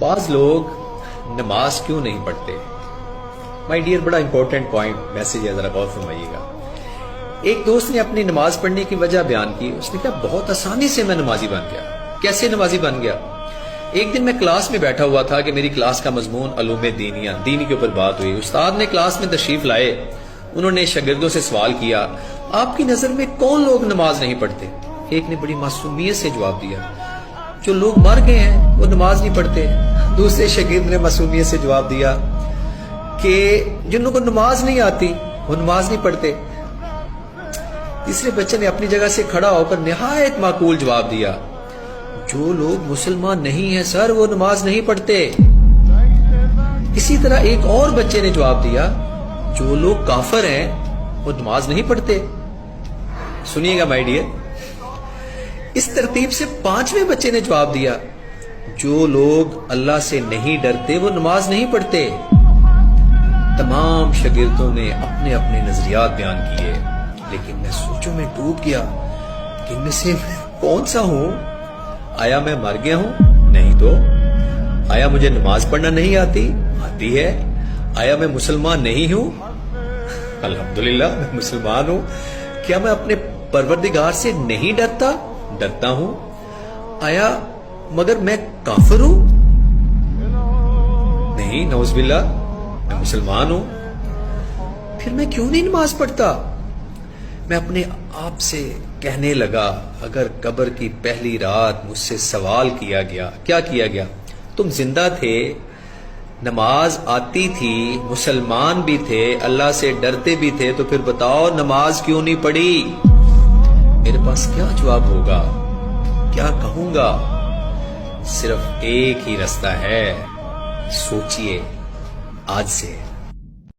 بعض لوگ نماز کیوں نہیں پڑھتے؟ مائی ڈیئر، بڑا امپورٹنٹ پوائنٹ میسج ہے، ذرا غور فرمائیے گا۔ ایک دوست نے اپنی نماز پڑھنے کی وجہ بیان کی۔ اس نے کہا بہت آسانی سے میں نمازی بن گیا۔ کیسے نمازی بن گیا؟ ایک دن میں کلاس میں بیٹھا ہوا تھا کہ میری کلاس کا مضمون علوم دینیہ، دین کے اوپر بات ہوئی۔ استاد نے کلاس میں تشریف لائے، انہوں نے شاگردوں سے سوال کیا، آپ کی نظر میں کون لوگ نماز نہیں پڑھتے؟ ایک نے بڑی معصومیت سے جواب دیا، جو لوگ مر گئے ہیں وہ نماز نہیں پڑھتے۔ دوسرے شاگرد نے معصومیت سے جواب دیا کہ جن لوگوں کو نماز نہیں آتی وہ نماز نہیں پڑھتے۔ تیسرے بچے نے اپنی جگہ سے کھڑا ہو کر نہایت معقول جواب دیا، جو لوگ مسلمان نہیں ہیں سر وہ نماز نہیں پڑھتے۔ اسی طرح ایک اور بچے نے جواب دیا، جو لوگ کافر ہیں وہ نماز نہیں پڑھتے۔ سنیے گا مائی ڈیئر، اس ترتیب سے پانچویں بچے نے جواب دیا، جو لوگ اللہ سے نہیں ڈرتے وہ نماز نہیں پڑھتے۔ تمام شاگردوں نے اپنے اپنے نظریات بیان کیے، لیکن میں سوچوں میں ڈوب گیا کہ ان میں سے میں کون سا ہوں؟ آیا میں مر گیا ہوں؟ نہیں تو۔ آیا مجھے نماز پڑھنا نہیں آتی؟ آتی ہے۔ آیا میں مسلمان نہیں ہوں؟ الحمدللہ میں مسلمان ہوں۔ کیا میں اپنے پروردگار سے نہیں ڈرتا ہوں؟ آیا مگر میں کافر ہوں؟ نہیں، نعوذ باللہ، میں مسلمان ہوں۔ پھر میں کیوں نہیں نماز پڑھتا؟ میں اپنے آپ سے کہنے لگا، اگر قبر کی پہلی رات مجھ سے سوال کیا گیا، کیا کیا گیا؟ تم زندہ تھے، نماز آتی تھی، مسلمان بھی تھے، اللہ سے ڈرتے بھی تھے، تو پھر بتاؤ نماز کیوں نہیں پڑھی؟ میرے پاس کیا جواب ہوگا؟ کیا کہوں گا؟ صرف ایک ہی راستہ ہے، سوچئے آج سے۔